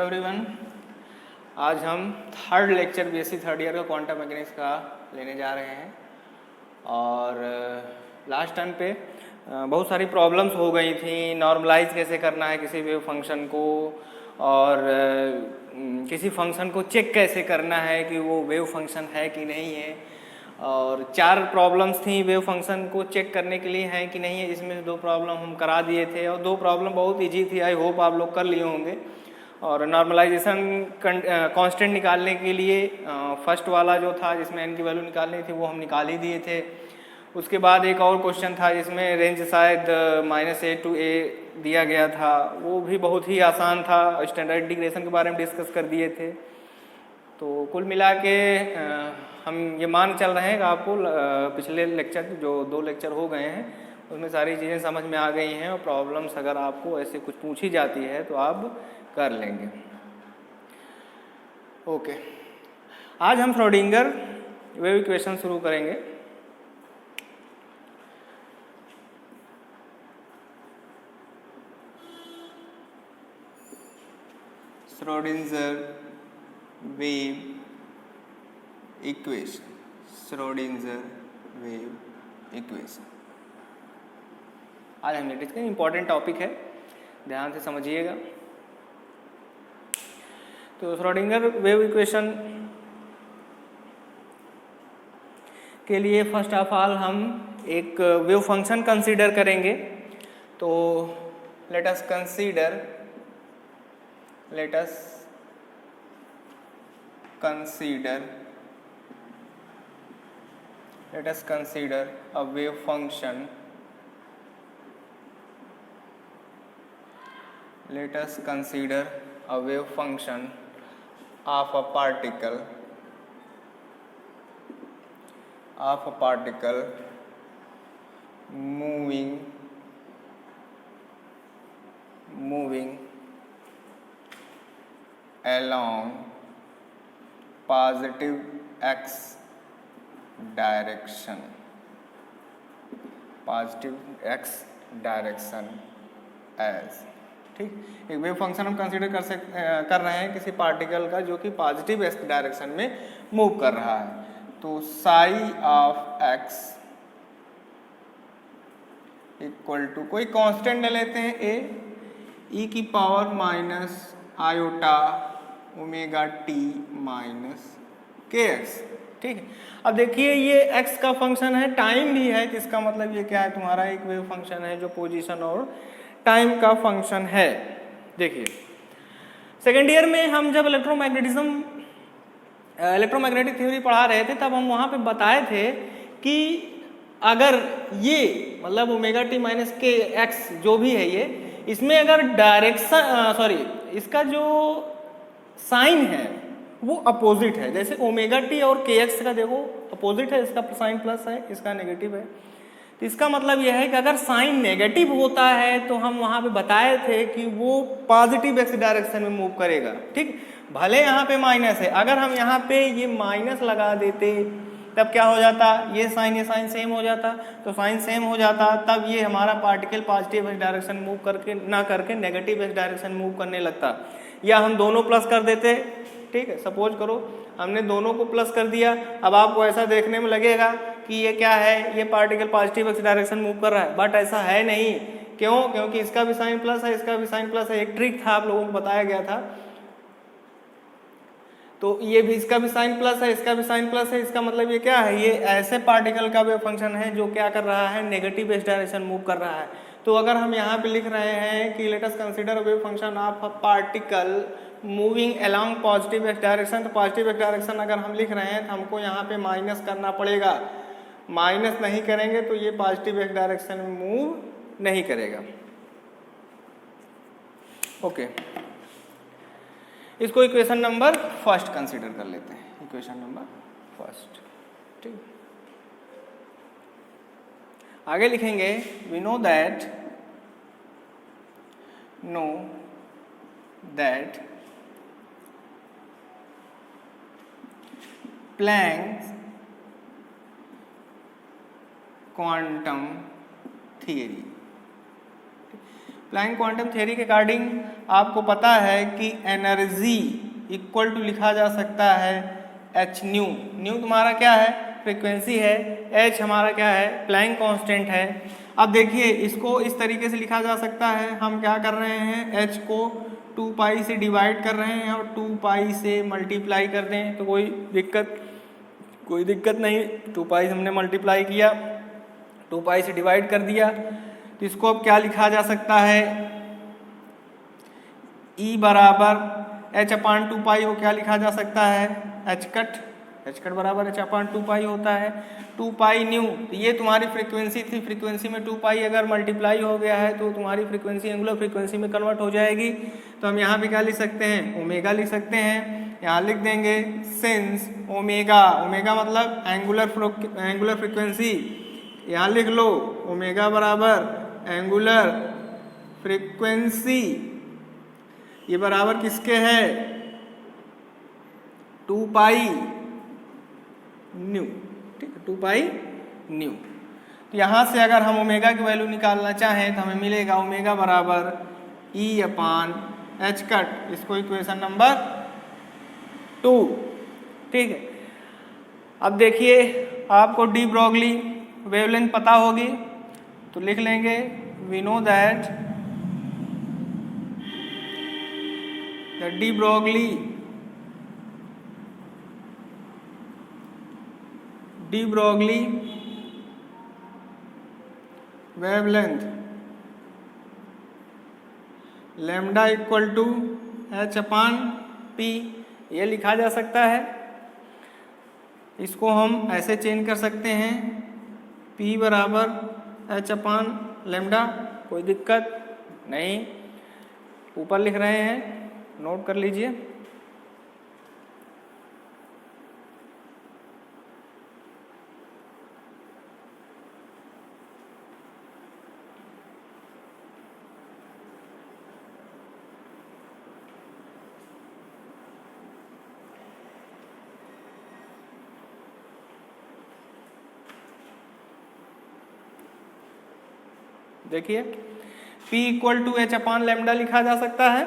Everyone, आज हम third lecture BSc third year का क्वांटम मैकेनिक्स का लेने जा रहे हैं। और लास्ट टाइम पे बहुत सारी प्रॉब्लम्स हो गई थी। नॉर्मलाइज कैसे करना है किसी वेव फंक्शन को, और किसी फंक्शन को चेक कैसे करना है कि वो वेव फंक्शन है कि नहीं है। और 4 प्रॉब्लम्स थी वेव फंक्शन को चेक करने के लिए है कि नहीं है, जिसमें से 2 प्रॉब्लम हम करा दिए थे और 2 प्रॉब्लम बहुत इजी थी। आई होप आप लोग कर लिए होंगे। और नॉर्मलाइजेशन कांस्टेंट निकालने के लिए फर्स्ट वाला जो था जिसमें n की वैल्यू निकालनी थी वो हम निकाल ही दिए थे। उसके बाद एक और क्वेश्चन था जिसमें रेंज शायद -a to a दिया गया था, वो भी बहुत ही आसान था। स्टैंडर्ड इंटीग्रेशन के बारे में डिस्कस कर दिए थे। तो कुल मिला के हम ये मान चल रहे हैं कि आपको पिछले लेक्चर जो 2 लेक्चर हो गए हैं उसमें सारी चीज़ें समझ में आ गई हैं, और प्रॉब्लम्स अगर आपको ऐसे कुछ पूछी जाती है तो आप कर लेंगे। ओके, आज हम श्रोडिंगर वेव इक्वेशन शुरू करेंगे। Schrodinger wave equation, Schrodinger wave equation आज हम डिस्कस करेंगे। इंपॉर्टेंट टॉपिक है, ध्यान से समझिएगा। तो श्रोडिंगर वेव इक्वेशन के लिए फर्स्ट ऑफ ऑल हम एक वेव फंक्शन कंसीडर करेंगे। तो let us consider a wave function. Let us consider a wave function of a particle moving along positive x direction as, ठीक। एक वेव फंक्शन हम consider कर रहे हैं किसी पार्टिकल का जो कि पॉजिटिव एक्स डायरेक्शन में मूव कर रहा है। तो psi of X equal to कोई कांस्टेंट ले लेते हैं a, e की power minus iota omega T minus के एक्स, ठीक है। अब देखिए ये x का फंक्शन है, टाइम भी है, तो इसका मतलब ये क्या है, तुम्हारा एक वेव फंक्शन है जो पोजीशन और टाइम का फंक्शन है। देखिए सेकेंड ईयर में हम जब इलेक्ट्रोमैग्नेटिक थ्योरी पढ़ा रहे थे तब हम वहाँ पे बताए थे कि अगर ये मतलब ओमेगा टी माइनस के एक्स जो भी है ये, इसमें अगर इसका जो साइन है वो अपोजिट है। जैसे ओमेगा टी और के एक्स का देखो अपोजिट है, इसका साइन प्लस है, इसका नेगेटिव है। तो इसका मतलब यह है कि अगर साइन नेगेटिव होता है तो हम वहां पे बताए थे कि वो पॉजिटिव एक्स डायरेक्शन में मूव करेगा, ठीक। भले यहाँ पे माइनस है, अगर हम यहाँ पे ये माइनस लगा देते तब क्या हो जाता, ये साइन सेम हो जाता। तो साइन सेम हो जाता तब ये हमारा particle positive X direction move करके नेगेटिव एक्स डायरेक्शन मूव करने लगता। या हम दोनों प्लस कर देते, ठीक है। सपोज करो हमने दोनों को प्लस कर दिया, अब आपको ऐसा देखने में लगेगा कि ये क्या है, ये particle positive X direction move कर रहा है, बट ऐसा है नहीं। क्यों? क्योंकि इसका भी साइन प्लस है, इसका भी साइन प्लस है। एक ट्रिक था, आप लोगों को बताया गया था। तो ये भी, इसका भी साइन प्लस है, इसका भी साइन प्लस है। इसका मतलब ये क्या है, ये ऐसे पार्टिकल का वेव फंक्शन है जो क्या कर रहा है, नेगेटिव एक्स डायरेक्शन मूव कर रहा है। तो अगर हम यहाँ पे लिख रहे हैं कि let us consider wave function of a particle moving along positive X direction, तो पॉजिटिव एक्स डायरेक्शन अगर हम लिख रहे हैं तो हमको यहाँ पे माइनस करना पड़ेगा। माइनस नहीं करेंगे तो ये पॉजिटिव एक्स डायरेक्शन में मूव नहीं करेगा। ओके, इसको इक्वेशन नंबर फर्स्ट कंसीडर कर लेते हैं। इक्वेशन नंबर फर्स्ट, ठीक। आगे लिखेंगे we know that Planck's quantum theory Planck quantum theory के अकॉर्डिंग आपको पता है कि एनर्जी इक्वल टू लिखा जा सकता है एच न्यू। न्यू तुम्हारा क्या है? फ्रीक्वेंसी है। एच हमारा क्या है? प्लैंक कांस्टेंट है। अब देखिए इसको इस तरीके से लिखा जा सकता है। हम क्या कर रहे हैं? एच को 2 पाई से डिवाइड कर रहे हैं और 2 पाई से मल्टीप्लाई कर दें तो कोई दिक्कत नहीं। 2 पाई से हमने मल्टीप्लाई किया, 2 पाई से डिवाइड कर दिया, तो इसको अब क्या लिखा जा सकता है? E बराबर h अपान 2 पाई को क्या लिखा जा सकता है? h कट बराबर h अपान 2 पाई होता है। 2 पाई न्यू, तो ये तुम्हारी फ्रीक्वेंसी थी। फ्रीक्वेंसी में 2 पाई अगर मल्टीप्लाई हो गया है तो तुम्हारी फ्रीक्वेंसी एंगुलर फ्रीक्वेंसी में कन्वर्ट हो जाएगी। तो हम यहाँ पे क्या लिख सकते हैं? ओमेगा लिख सकते हैं। यहाँ लिख देंगे सिंस ओमेगा, ओमेगा मतलब एंगुलर फ्रीक्वेंसी, यहाँ लिख लो ओमेगा बराबर एंगुलर फ्रीक्वेंसी, ये बराबर किसके है? 2 पाई न्यू। ठीक है, 2 पाई न्यू। तो यहाँ से अगर हम ओमेगा की वैल्यू निकालना चाहें तो हमें मिलेगा ओमेगा बराबर E अपान एच कट। इसको इक्वेशन नंबर 2। ठीक है, अब देखिए आपको डी ब्रॉगली वेवलेंथ पता होगी तो लिख लेंगे we know that the de Broglie wavelength lambda equal to H upon P, ये लिखा जा सकता है। इसको हम ऐसे चेंज कर सकते हैं P बराबर एच अपान लैम्डा, कोई दिक्कत नहीं। ऊपर लिख रहे हैं, नोट कर लीजिए। देखिए P equal to H upon lambda लिखा जा सकता है।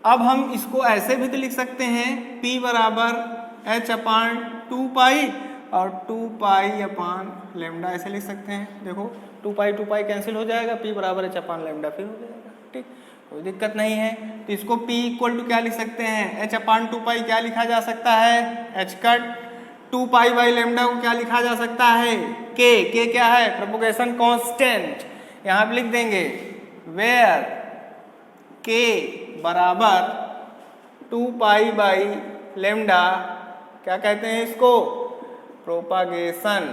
अब हम इसको ऐसे भी तो लिख सकते हैं P बराबर एच अपान 2 पाई और 2 पाई अपान लैम्डा, ऐसे लिख सकते हैं। देखो 2 पाई कैंसिल हो जाएगा, P बराबर एच अपान लैम्डा फिर हो जाएगा। ठीक, कोई दिक्कत नहीं है। तो इसको P इक्वल टू क्या लिख सकते हैं? एच अपान 2 पाई क्या लिखा जा सकता है? H cut. 2 pi by lambda को क्या लिखा जा सकता है? के क्या है? Propagation constant. यहाँ पे लिख देंगे वेयर के बराबर 2 पाई बाई लैम्डा, क्या कहते हैं इसको? Propagation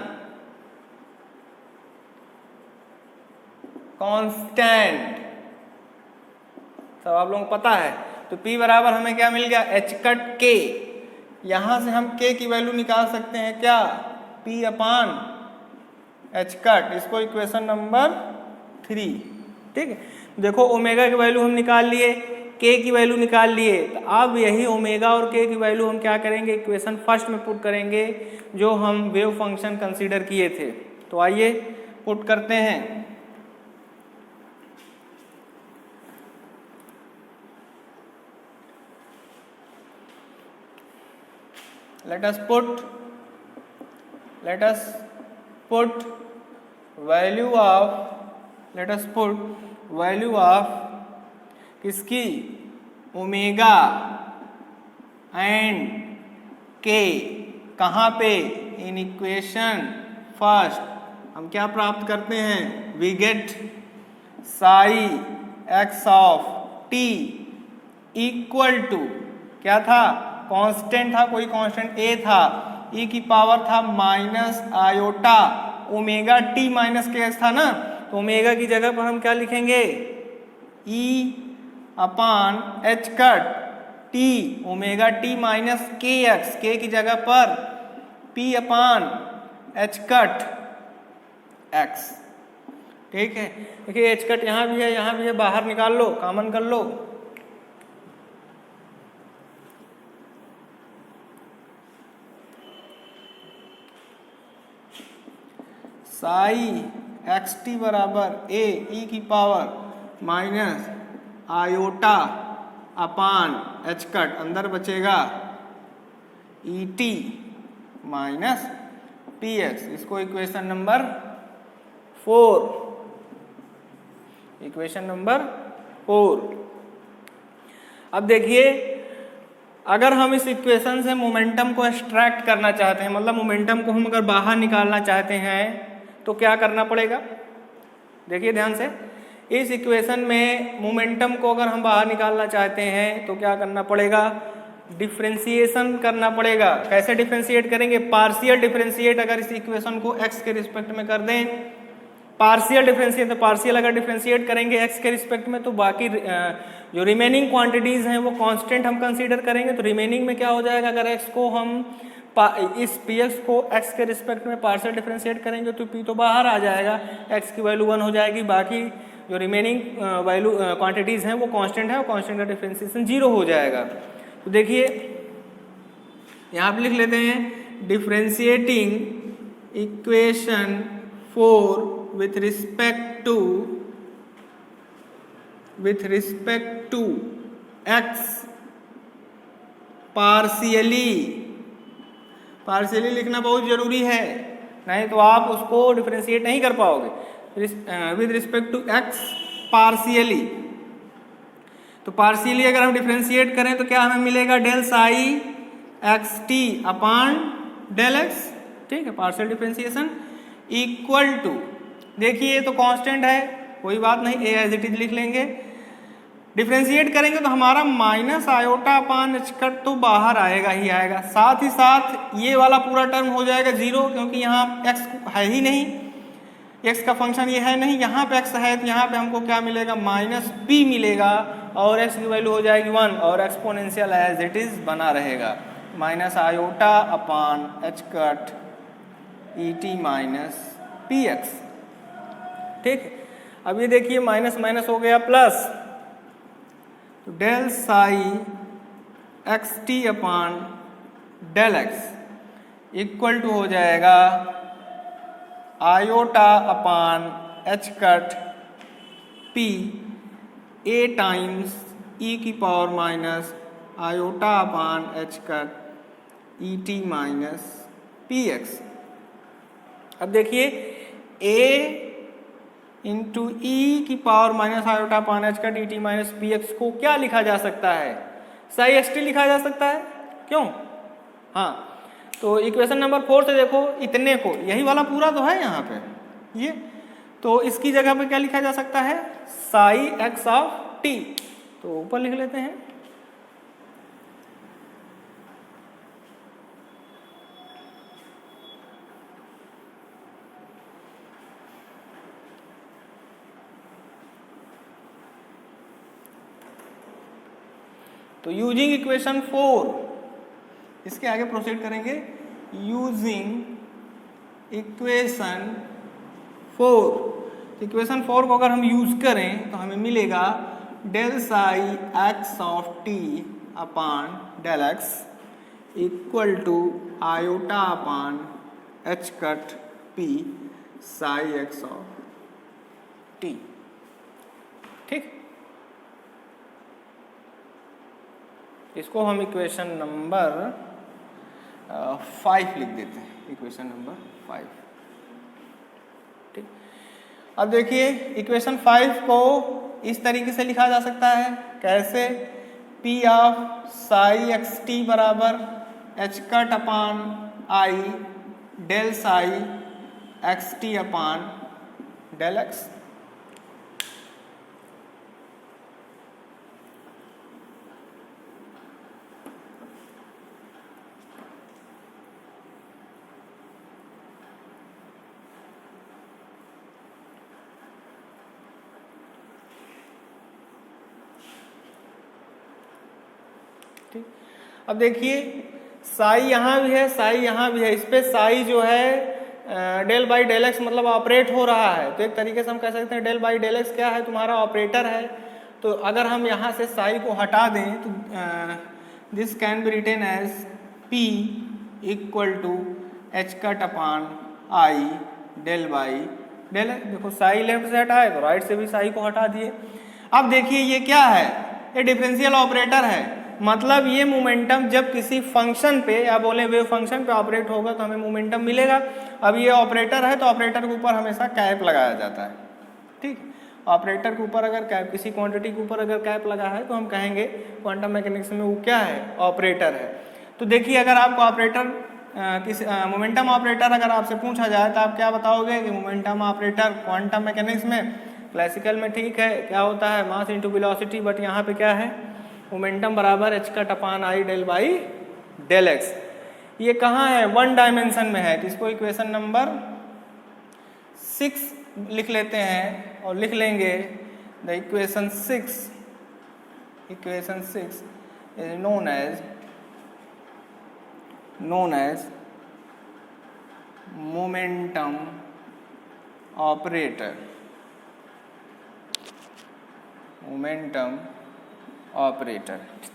constant. सब आप लोगों को पता है। तो P बराबर हमें क्या मिल गया? एच कट के। यहां से हम के की वैल्यू निकाल सकते हैं क्या? P अपान एच कट। इसको इक्वेशन नंबर 3। ठीक है, देखो ओमेगा की वैल्यू हम निकाल लिए, के की वैल्यू निकाल लिए। तो अब यही ओमेगा और के की वैल्यू हम क्या करेंगे? इक्वेशन फर्स्ट में पुट करेंगे जो हम वेव फंक्शन कंसीडर किए थे। तो आइए पुट करते हैं। let us put value of किसकी? ओमेगा एंड के कहाँ पे? In equation first. हम क्या प्राप्त करते हैं? We get psi x of T equal to, क्या था? कांस्टेंट था, कोई कांस्टेंट ए था, ई की पावर था minus iota omega T minus के एक्स था ना। तो ओमेगा की जगह पर हम क्या लिखेंगे? E upon H cut t omega T minus के एक्स, के की जगह पर p upon H cut x. ठीक है, देखिए एच कट यहाँ भी है, यहाँ भी है, बाहर निकाल लो, कॉमन कर लो। साई एक्स टी बराबर ए ई की power minus iota upon H cut, अंदर बचेगा ई टी माइनस पी एक्स। इसको इक्वेशन नंबर 4, इक्वेशन नंबर 4। अब देखिए, अगर हम इस इक्वेशन से मोमेंटम को एक्सट्रैक्ट करना चाहते हैं, मतलब मोमेंटम को हम अगर बाहर निकालना चाहते हैं तो क्या करना पड़ेगा? देखिए ध्यान से, इस इक्वेशन में मोमेंटम को अगर हम बाहर निकालना चाहते हैं तो क्या करना पड़ेगा? डिफरेंशिएशन करना पड़ेगा। कैसे डिफरेंशिएट करेंगे? पार्शियल डिफरेंशिएट अगर इस इक्वेशन को x के रिस्पेक्ट में कर दें, पार्शियल डिफरेंशिएट, तो पार्शियल अगर डिफरेंशिएट करेंगे x के रिस्पेक्ट में तो बाकी जो रिमेनिंग क्वांटिटीज हैं वो कांस्टेंट हम कंसीडर करेंगे। तो रिमेनिंग में क्या हो जाएगा? अगर x को हम इस px को x के रिस्पेक्ट में पार्शियल डिफरेंशिएट करेंगे तो p तो बाहर आ जाएगा, x की वैल्यू 1 हो जाएगी, बाकी जो रिमेनिंग वैल्यू क्वांटिटीज हैं वो कांस्टेंट है और कांस्टेंट का डिफरेंशिएशन 0 हो जाएगा। तो देखिए यहाँ पे लिख लेते हैं, differentiating equation 4 with respect to x partially लिखना बहुत जरूरी है, नहीं तो आप उसको डिफरेंशिएट नहीं कर पाओगे। With respect to x partially, तो पार्शियली अगर हम डिफरेंशिएट करें तो क्या हमें मिलेगा? Del psi x T upon del X, ठीक है, पार्शियल डिफरेंशिएशन इक्वल टू, देखिए तो कांस्टेंट है, कोई बात नहीं, ए एज इट इज लिख लेंगे। डिफरेंशिएट करेंगे तो हमारा minus iota upon H cut तो बाहर आएगा ही आएगा, साथ ही साथ ये वाला पूरा टर्म हो जाएगा 0, क्योंकि यहाँ x है ही नहीं, x का फंक्शन ये है नहीं, यहाँ पे x है तो यहाँ पे हमको क्या मिलेगा? माइनस p मिलेगा और x की वैल्यू हो जाएगी 1 और एक्सपोनेंशियल एज इट इज बना रहेगा, minus iota upon H cut e t minus p x, ठीक है। अब ये देखिए माइनस माइनस हो गया प्लस, तो del psi x T upon del x equal to हो जाएगा iota upon H cut p a times e की power minus iota upon H cut e t minus p x. अब देखिए a into e की power minus iota upon H cut e t minus p x को क्या लिखा जा सकता है? साई एक्स टी लिखा जा सकता है, क्यों? हाँ, तो इक्वेशन नंबर 4 से देखो, इतने को, यही वाला पूरा तो है यहाँ पे ये, तो इसकी जगह पे क्या लिखा जा सकता है? साई एक्स ऑफ टी, तो ऊपर लिख लेते हैं। तो यूजिंग इक्वेशन 4, इसके आगे प्रोसीड करेंगे। यूजिंग इक्वेशन 4, इक्वेशन 4 को अगर हम यूज करें तो हमें मिलेगा del psi x of T upon del x equal to iota upon H cut P psi x of T, ठीक। इसको हम इक्वेशन नंबर 5 लिख देते हैं, इक्वेशन नंबर 5, ठीक। अब देखिए इक्वेशन 5 को इस तरीके से लिखा जा सकता है, कैसे? P of psi x T बराबर एच कट अपान आई del psi x T upon del x. अब देखिए साई यहाँ भी है, साई यहाँ भी है, इस पे साई जो है डेल बाई डेल एक्स मतलब ऑपरेट हो रहा है, तो एक तरीके से हम कह सकते हैं डेल बाई डेल एक्स क्या है? तुम्हारा ऑपरेटर है। तो अगर हम यहाँ से साई को हटा दें तो this can be written as P equal to H cut upon I del by del X. देखो साई लेफ्ट से हटा है तो राइट से भी साई को हटा दिए। अब देखिए ये क्या है, ये डिफरेंशियल ऑपरेटर है, मतलब ये मोमेंटम जब किसी फंक्शन पे या बोले वेव फंक्शन पे ऑपरेट होगा तो हमें मोमेंटम मिलेगा। अब ये ऑपरेटर है तो ऑपरेटर के ऊपर हमेशा कैप लगाया जाता है, ठीक। ऑपरेटर के ऊपर अगर कैप, किसी क्वांटिटी के ऊपर अगर कैप लगा है तो हम कहेंगे क्वांटम मैकेनिक्स में वो क्या है, ऑपरेटर है। तो देखिए अगर आपको ऑपरेटर किसी मोमेंटम ऑपरेटर अगर आपसे पूछा जाए तो आप क्या बताओगे कि मोमेंटम ऑपरेटर क्वांटम मैकेनिक्स में, क्लासिकल में ठीक है क्या होता है, मास इनटू वेलोसिटी, बट यहाँ पे क्या है, मोमेंटम बराबर H cut upon I del by del X. ये कहाँ है, वन डायमेंशन में है, तो इसको इक्वेशन नंबर 6 लिख लेते हैं और लिख लेंगे the equation 6 is known as momentum operator,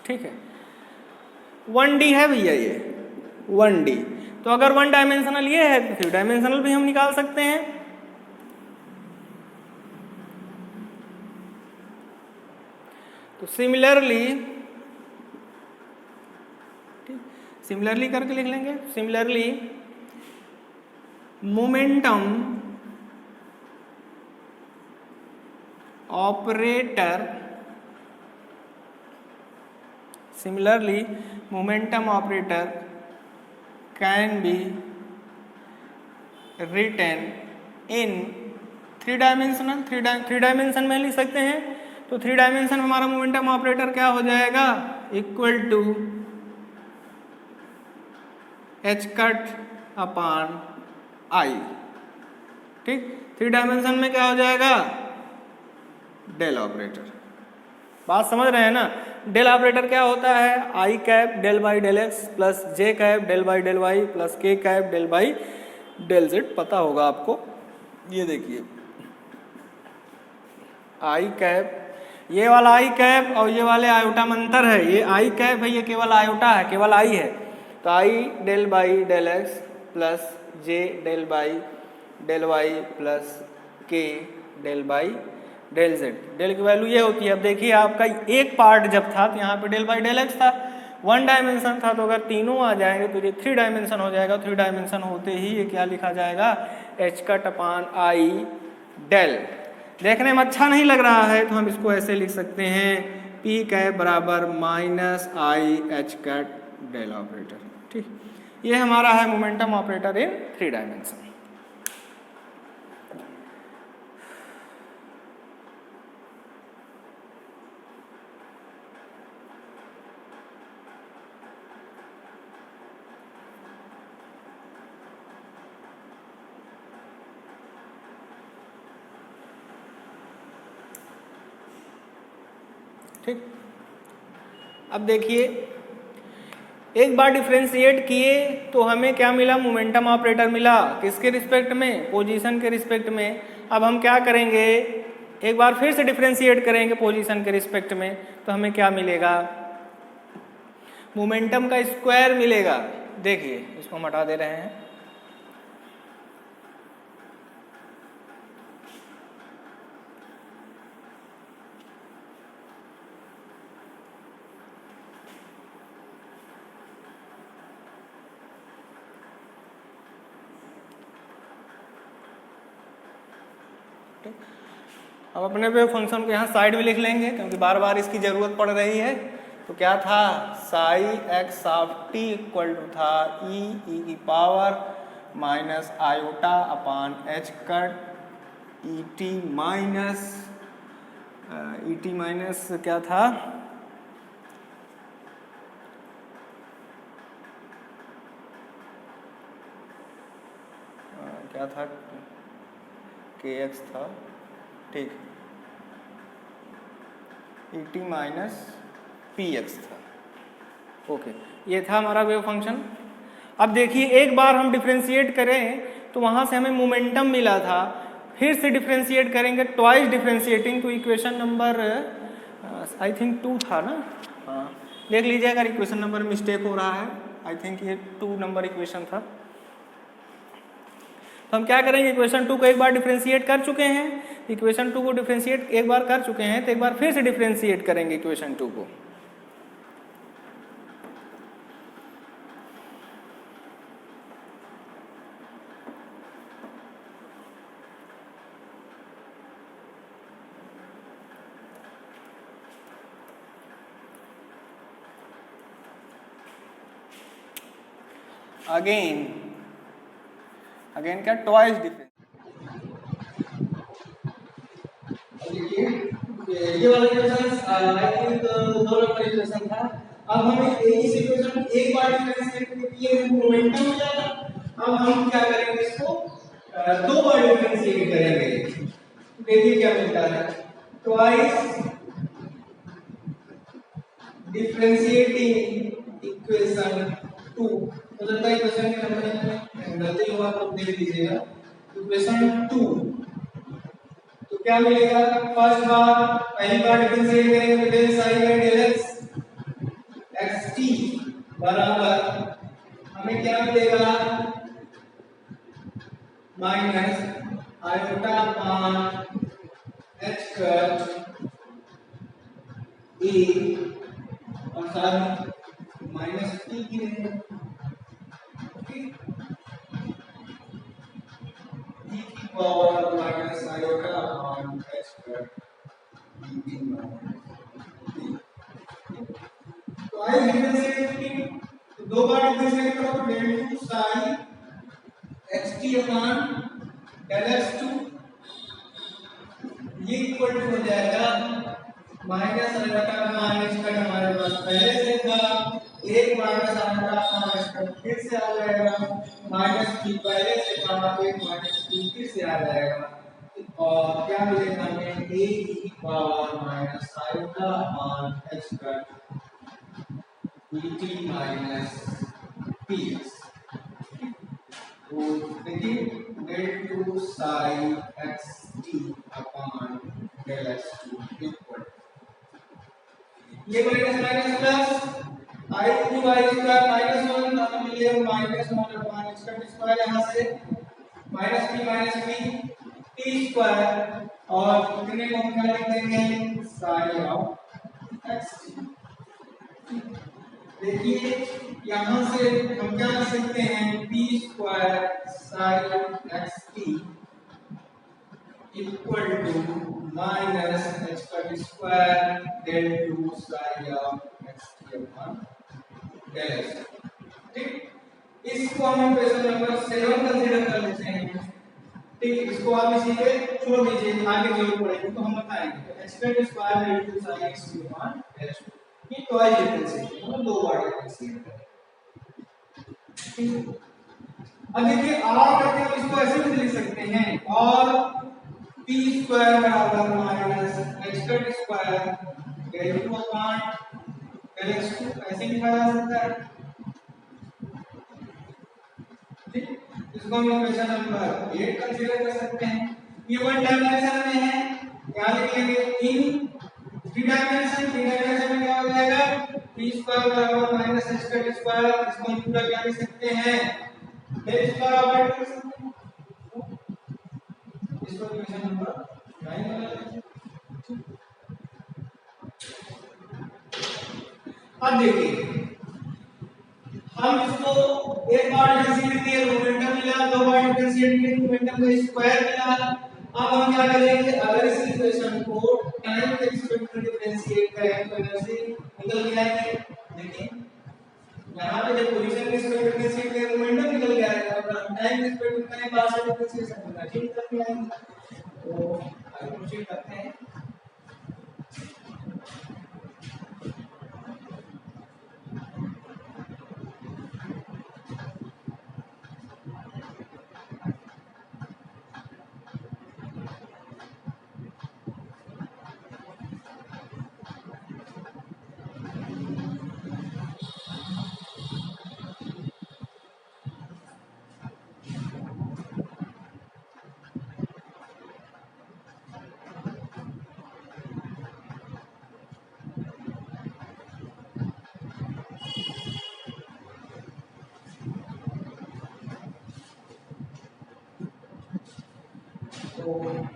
ठीक है। 1D है भैया ये 1D, तो अगर वन डायमेंशनल ये है तो 3 डायमेंशनल भी हम निकाल सकते हैं। तो सिमिलरली करके लिख लेंगे, similarly momentum operator can be written in 3 dimensional, 3 dimension में लिख सकते हैं। तो 3 डायमेंशन में हमारा मोमेंटम ऑपरेटर क्या हो जाएगा, equal to H cut upon आई, ठीक। 3 डायमेंशन में क्या हो जाएगा, डेल ऑपरेटर। बात समझ रहे हैं ना, डेल ऑपरेटर क्या होता है, i cap del by del x plus j cap del by del y plus k cap del by del z, पता होगा आपको। ये देखिए आई कैप, ये वाला आई कैप और ये वाले आयोटा में अंतर है, ये आई कैप है, ये केवल आयोटा है, केवल आई है। तो i del by del x plus j del by del y plus k del by del z. Del की वैल्यू ये होती है। अब देखिए आपका एक पार्ट जब था तो यहाँ पे डेल बाई डेल एक्स था, 1 डायमेंशन था, तो अगर तीनों आ जाएंगे तो ये 3 डायमेंशन हो जाएगा। 3 डायमेंशन होते ही ये क्या लिखा जाएगा, एच कट अपान आई डेल। देखने में अच्छा नहीं लग रहा है तो हम इसको ऐसे लिख सकते हैं, पी कैप बराबर minus I H cut del operator, ठीक। ये हमारा है मोमेंटम ऑपरेटर इन 3 डायमेंशन। ठीक। अब देखिए एक बार डिफरेंशिएट किए तो हमें क्या मिला, मोमेंटम ऑपरेटर मिला, किसके रिस्पेक्ट में, पोजीशन के रिस्पेक्ट में। अब हम क्या करेंगे, एक बार फिर से डिफरेंशिएट करेंगे पोजीशन के रिस्पेक्ट में, तो हमें क्या मिलेगा, मोमेंटम का स्क्वायर मिलेगा। देखिए इसको हम हटा दे रहे हैं, अब अपने पे फंक्शन को यहाँ साइड में लिख लेंगे क्योंकि बार बार इसकी ज़रूरत पड़ रही है। तो क्या था, psi x of T equal to था ई की power minus iota upon H cut e t minus क्या था, क्या था, के एक्स था, ठीक, e t minus p x था, ओके। ये था हमारा वेव फंक्शन। अब देखिए एक बार हम डिफरेंशिएट करें तो वहाँ से हमें मोमेंटम मिला था, फिर से डिफरेंशिएट करेंगे, ट्वाइस डिफरेंशिएटिंग, तो इक्वेशन नंबर आई थिंक 2 था ना, हाँ देख लीजिए अगर इक्वेशन नंबर मिस्टेक हो रहा है, आई थिंक ये 2 नंबर इक्वेशन था। तो हम क्या करेंगे, इक्वेशन 2 को एक बार डिफरेंशिएट कर चुके हैं, इक्वेशन 2 को डिफरेंशिएट एक बार कर चुके हैं, तो एक बार फिर से डिफरेंशिएट करेंगे इक्वेशन 2 को। अगेन क्या, ट्वाइस डिफरेंस। देखिए ये वाला equation I think 2 number equation था। अब हमें इस इक्वेशन एक बार डिफरेंशिएट किए मोमेंटम मिला था। अब हम क्या करेंगे, इसको 2 बार डिफरेंशिएट करेंगे। देखिए क्या मिलता है, ट्वाइस डिफरेंशिएटिंग इक्वेशन 2। तो लगता है इक्वेशन के नंबर में गलती हुआ तो देख लीजिएगा। इक्वेशन 2 तो क्या मिलेगा, फर्स्ट बार पहली बार डिफरेंशिएट करेंगे तो del psi by del X T बराबर हमें क्या मिलेगा, minus iota upon H cut A और साथ माइनस टी की power minus iota upon H cut तो आई डिफरेंशिएट तो 2 बार डिफरेंशिएट करो तो del two psi x T upon del x two ये इक्वल टू हो जाएगा माइनस आयोटा माइनस का हमारे पास पहले से था, एक माइनस आयोटा माइनस का फिर से आ जाएगा, माइनस की पहले से था, एक माइनस की फिर से आ जाएगा और क्या मिलेगा हमें, a की power minus iota upon h cut dt minus px। तो देखिए del two psi x T upon del x two equal ये minus minus plus i two i square minus 1 तो हमें मिलेगा माइनस 1 अपॉन x का square, यहां से minus p T square और कितने को हम क्या लिख देंगे, साइन ऑफ एक्स। देखिए यहां से हम क्या लिख सकते हैं, p square psi x T equal to minus h का square del two psi of X T upon del X. ठीक, इसको हम इक्वेशन नंबर 7 कंसीडर कर लेते हैं। ठीक, इसको आप इसी पे छोड़ दीजिए, आगे जरूर पड़ेगी तो हम बताएंगे। तो x का square del two psi x T upon h ये ट्वाइस डिफरेंशिएट मतलब 2 बार डिफरेंशिएट करें। अब देखिए r करके हम इसको ऐसे भी लिख सकते हैं और p स्क्वायर बराबर माइनस h का square del two upon del x two ऐसे लिखा जा सकता है। ठीक, इसको हम इक्वेशन नंबर 8 कंसीडर कर सकते हैं। ये वन डायमेंशन में है, क्या लिख लेंगे, इन थ्री डायमेंशन में क्या हो जाएगा, p स्क्वायर बराबर माइनस h का स्क्वायर, इसको हम पूरा क्या लिख सकते हैं, डेल स्क्वायर ऑपरेटर लिख सकते हैं। इसको इक्वेशन नंबर 9 बना लेंगे। अब देखिए हम इसको एक बार डिफरेंशिएट किए मोमेंटम मिला, 2 बार डिफरेंशिएट किए मोमेंटम का स्क्वायर मिला। अब हम क्या करेंगे, अगर इस इक्वेशन को टाइम के रिस्पेक्ट में डिफरेंशिएट करें तो एनर्जी निकल के आएगी। देखिए यहां पे जब पोजीशन के रिस्पेक्ट में डिफरेंशिएट करें मोमेंटम निकल के आएगा, अगर हम टाइम के रिस्पेक्ट में करें पार्शियल डिफरेंशिएशन तो एनर्जी निकल के आएगी। तो आगे प्रोसीड करते हैं।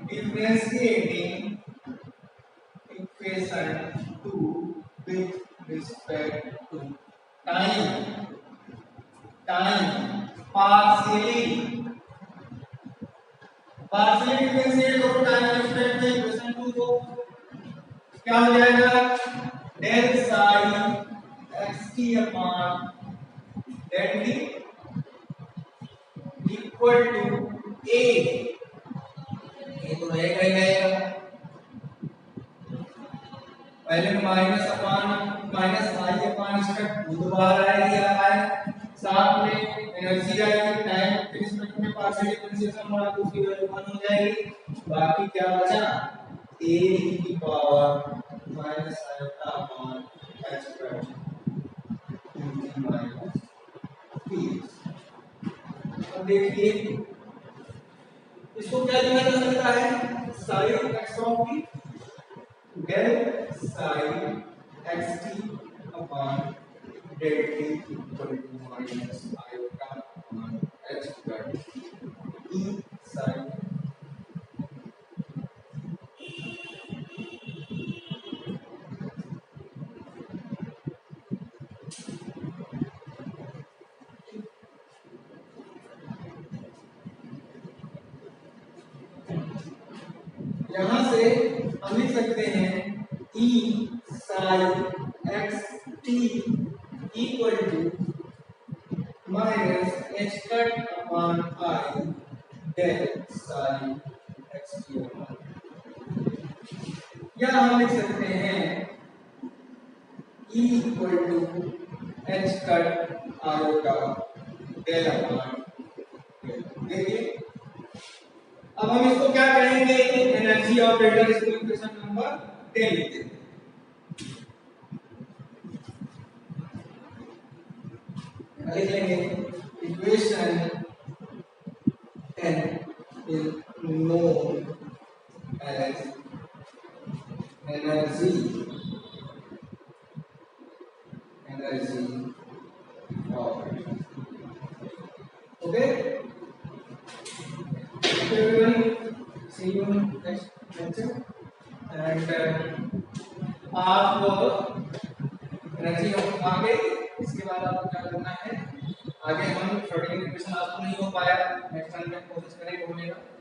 differentiating equation to with respect to time partially differentiate करो टाइम रिस्पेक्ट में इक्वेशन 2 को क्या हो जाएगा del psi xt अपॉन del t equal to a ये तो रहेगा ही रहेगा पहले माइनस आई अपॉन इसका दोबारा आएगी आए साथ में एनर्जी आएगी टाइम के रिस्पेक्ट में पार्शियल डिफरेंशिएशन होगा तो उसकी वैल्यू 1 हो जाएगी बाकी क्या बचा a की power minus iota upon h square minus p अब देखिए इसको क्या लिखा जा सकता है sin x of t del psi xt upon del t equal to minus iota upon h squared e psi यहां से हम लिख सकते हैं e psi x t equal to minus h cut upon I del psi x t या हम लिख सकते हैं e equal to h cut iota del upon देखिए अब हम इसको क्या कहेंगे एनर्जी ऑफ एटम इसको इक्वेशन नंबर 10 लिखते हैं लिख लेंगे equation 10 is known as energy of okay everyone see you next lecture and आपको एनर्जी आ गई इसके बाद आपको क्या करना है आगे हम थर्ड इक्वेशन आपको नहीं हो पाया नेक्स्ट टाइम में कोशिश करेंगे होने का